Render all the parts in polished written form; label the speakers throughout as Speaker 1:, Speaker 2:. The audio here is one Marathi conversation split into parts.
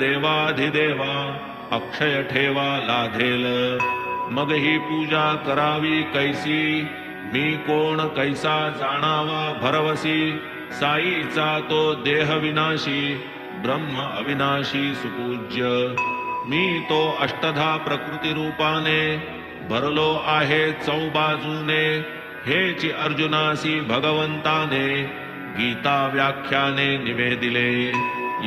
Speaker 1: देवाधिदेवा अक्षय ठेवा लाधेल. मग ही पूजा करावी कैसी मी कोण कैसा जाणावा भरवसी. साईचा तो देह विनाशी ब्रह्म अविनाशी सुपूज्य. मी तो अष्टधा प्रकृती रूपाने भरलो आहे चौबाजूने. हेची अर्जुनासी भगवंताने गीता व्याख्याने निवेदिले.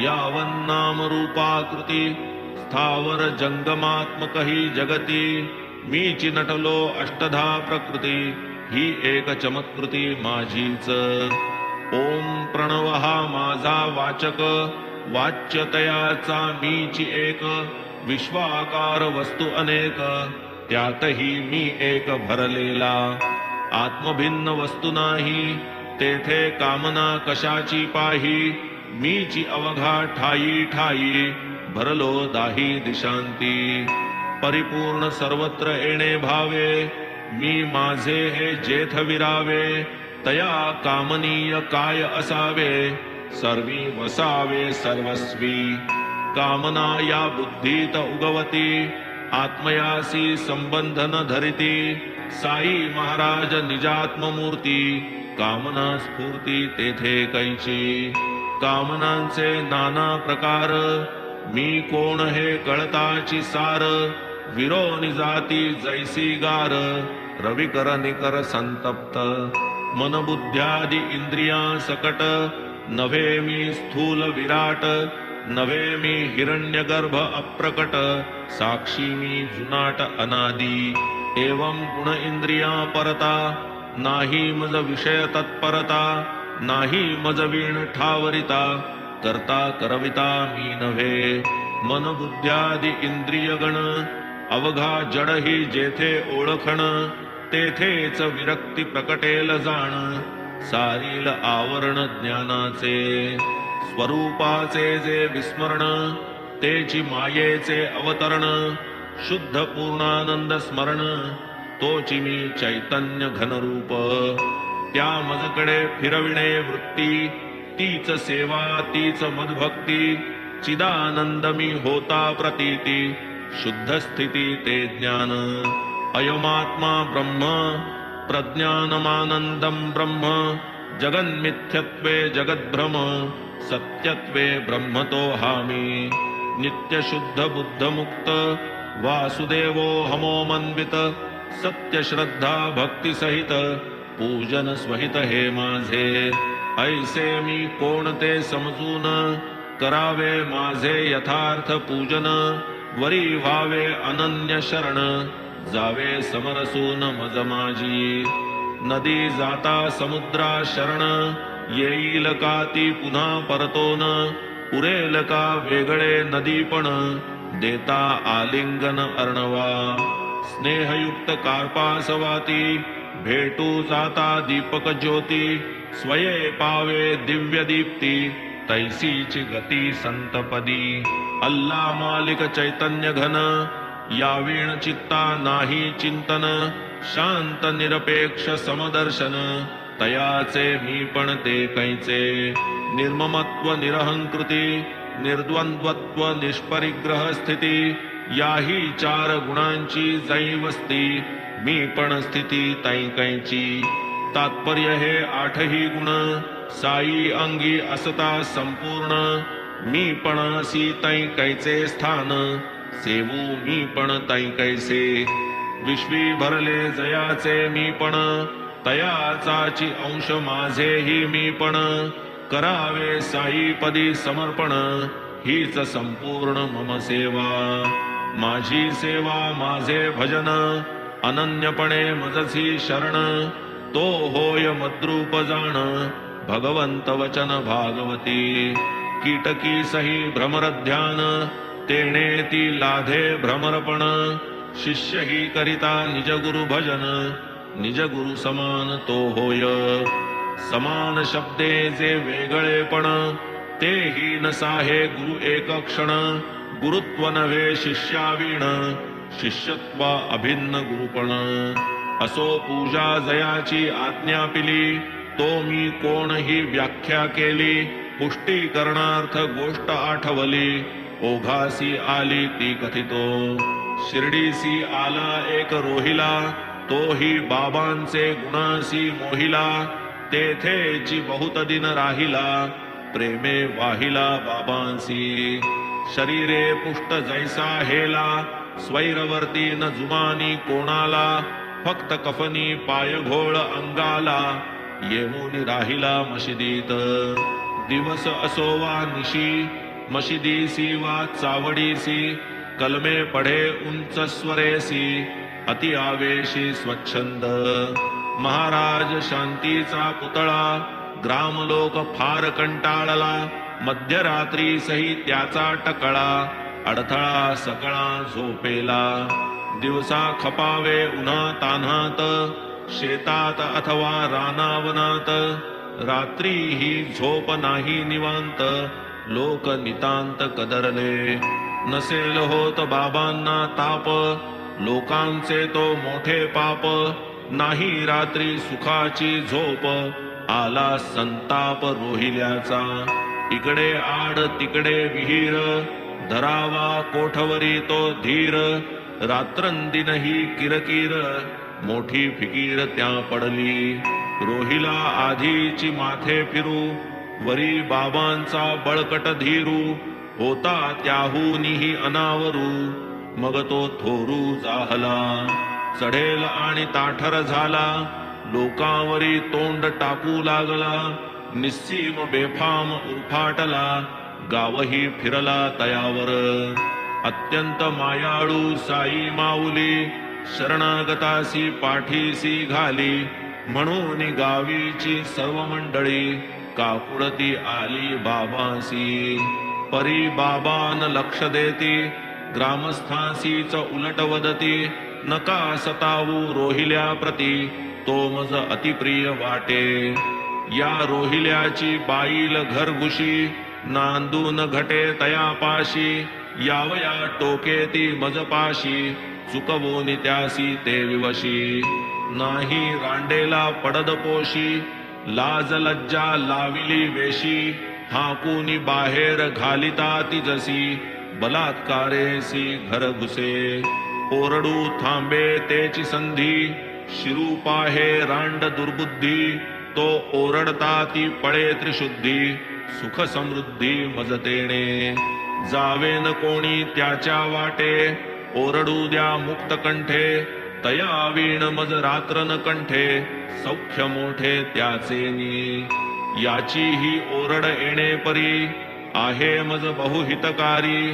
Speaker 1: यावन्नाम रूपाकृती स्थावर जंगमात्मक ही जगती. मीची नटलो अष्टधा प्रकृती ही एक चमत्कृती माझीच. ओम प्रणव हा माझा वाचक वाच्यतयाचा मीची एक. विश्वाकार वस्तू अनेक त्यातही मी एक भरलेला. आत्मभिन्न वस्तू नाही तेथे कामना कशाची पाही. मीची अवघा ठाई ठाई भरलो दाही दिशांती. परिपूर्ण सर्वत्र येणे भावे मी माझे हे जेथ विरावे. तया कामनीय काय असावे सर्वी वसावे सर्वस्वी. कामना या बुद्धीत उगवती आत्मयासी संबंधन धरिती. साई महाराज निजात्ममूर्ती कामना स्फूर्ती तेथे कैची. कामनांचे नाना प्रकार मी कोण हे कळताची सार. विरोनी जाती जैसी गार रविकर निकर संतप्त. मनबुद्ध्यादि इंद्रिया सकट नव्हे मी स्थूल विराट. नव्हे मी हिरण्यगर्भ अप्रकट साक्षी मी जुनाट अनादी. एवं गुण इंद्रिया परता नाही मज विषय तत्परता. नाही मज वीण ठावरिता करता करविता मी नव्हे. मन बुद्ध्यादि इंद्रिय गण अवघा जड ही जेथे ओळखण. तेथेच विरक्ती प्रकटेल जाण सारील आवरण ज्ञानाचे. स्वरूपाचे जे विस्मरण तेची मायेचे अवतरण. शुद्ध पूर्णानंद स्मरण तोची मी चैतन्य घनरूप. त्या मजकडे फिरविणे वृत्ती तीच सेवा तीच मदभक्ती. चिदानंद मी होता प्रतीती शुद्ध स्थिती ते ज्ञान. अयमात्मा ब्रह्म प्रज्ञानमानंदम ब्रह्म. जगन्मिथ्यत्वे जगद्भ्रम सत्यत्वे ब्रह्मतो हामी. नित्य शुद्ध बुद्ध मुक्त वासुदेवो हमोमन्वित. सत्य श्रद्धा भक्ती सहित पूजन स्वहित हे माझे. ऐसे मी कोणते समजून करावे माझे यथार्थ पूजन. वरी व्हावे अनन्य शरण जावे समरसून मज माझी. नदी जाता समुद्रा शरण येईल का ती पुन्हा परतोन. उरेल का वेगळे नदीपण देता आलिंगन अर्णवा. स्नेहयुक्त कार्पासवाती भेटू जाता दीपक ज्योती. स्वये पावे दिव्य दीप्ती तैसीची गती संतपदी. अल्ला मालिक चैतन्य घन यावीण चित्ता नाही चिंतन. शांत निरपेक्ष समदर्शन तयाचे मी पण ते कैचे. निर्ममत्व निरहंकृती निर्द्वंद्वत्व निष्परिग्रह स्थिती. याही चार गुणांची जैवस्ती मी पण स्थिती तै कैची. तात्पर्य हे आठही गुण साई अंगी असता संपूर्ण. मी पण असी तै कैचे स्थान सेवू मी पण तै कैसे. विश्वी भरले जयाचे मी पण तयाचाची अंश माझेही मी पण. करावे साई पदी समर्पण हीच संपूर्ण मम सेवा. माझी सेवा माझे भजन अनन्यपणे मजसी शरण. तो होय मद्रूप जाण भगवंत वचन भागवती. कीटकी सही भ्रमर ध्यान तेणे ती लाधे भ्रमरपण. शिष्य ही करिता निज गुरु भजन निज गुरु समान तो होय. समान शब्दे जे वेगळेपण तेही नसाहे गुरु एक क्षण. गुरुत्व नव्हे शिष्यावीण शिष्यत्वा अभिन्न गुरुपण. असो पूजा जयाची आज्ञा पिली तो मी कोण ही व्याख्या केली. पुष्टी करणार्थ गोष्ट आठवली ओघासी आली ती कथितो. शिर्डीसी आला एक रोहिला, तोही बाबांचे गुणासी मोहिला. तेथेची बहुत दिन राहिला, प्रेमे वाहिला बाबांसी. शरीरे पुष्ट जैसा हेला, स्वैरवर्ती न जुमानी कोणाला. फक्त कफनी पाय घोळ अंगाला, येऊन राहिला मशिदीत. दिवस असो वा निशी, मशिदीसी वा चावडीसी. कलमे पढे उंच स्वरेसी, अति आवेशी स्वच्छंद. महाराज शांतीचा पुतळा, ग्रामलोक फार कंटाळला. मध्यरात्री सही त्याचा टकळा, अडथळा सकळा झोपेला. दिवसा खपावे उन्हा तान्हात, शेतात अथवा रानावनात. रात्री ही झोप नाही निवांत, लोक नितांत कदरले. नसेल होत बाबांना ताप, लोकांचे तो मोठे पाप. नाही रात्री सुखाची झोप, आला संताप रोहिल्याचा. इकडे आड तिकडे विहीर, धरावा कोठवरी तो धीर. रात्रंदिनही किरकिर, मोठी फिकीर त्या पडली. रोहिला आधीची माथे फिरू, वरी बाबांचा बळकट धीरू. होता त्याहूनही अनावरू, मग तो थोरू जाहला. चढेल आणि ताठर झाला, लोकांवरी तोंड टाकू लागला. निस्सीम बेफाम उरफाटला, गावही फिरला तयावर. अत्यंत मायाळू साई माऊली, शरणागतासी पाठीसी घाली. म्हणून गावीची सर्व मंडळी, काकुळती आली बाबासी. परी बाबान लक्ष देती, ग्रामस्थांसीच उलट वदती. नका सतावू रोहिल्या प्रती, तो मज अतिप्रिय वाटे. या रोहिल्याची बाईल घरघुशी, नांदून घटे तयापाशी. यावया टोके ती मजपाशी, चुकवोनी त्यासी ते विवशी. नाही रांडेला पडद पोशी, लाज लज्जा लाविली वेशी. हाकूनी बाहेर घालिता ती जसी, बलात्कारेसी घर घुसे. ओरडू थांबे तेची संधी, शिरू पाहे रांड दुर्बुद्धी. तो ओरडता ती पळे त्रिशुद्धी, सुख समृद्धी मजतेने. जावेन कोणी त्याच्या वाटे, ओरडू द्या मुक्त कंठे. तया वीण मज रात्रन कंठे, सौख्य मोठे त्याचेनी. याची ही ओरड येणे परी, आहे मज बहुहितकारी.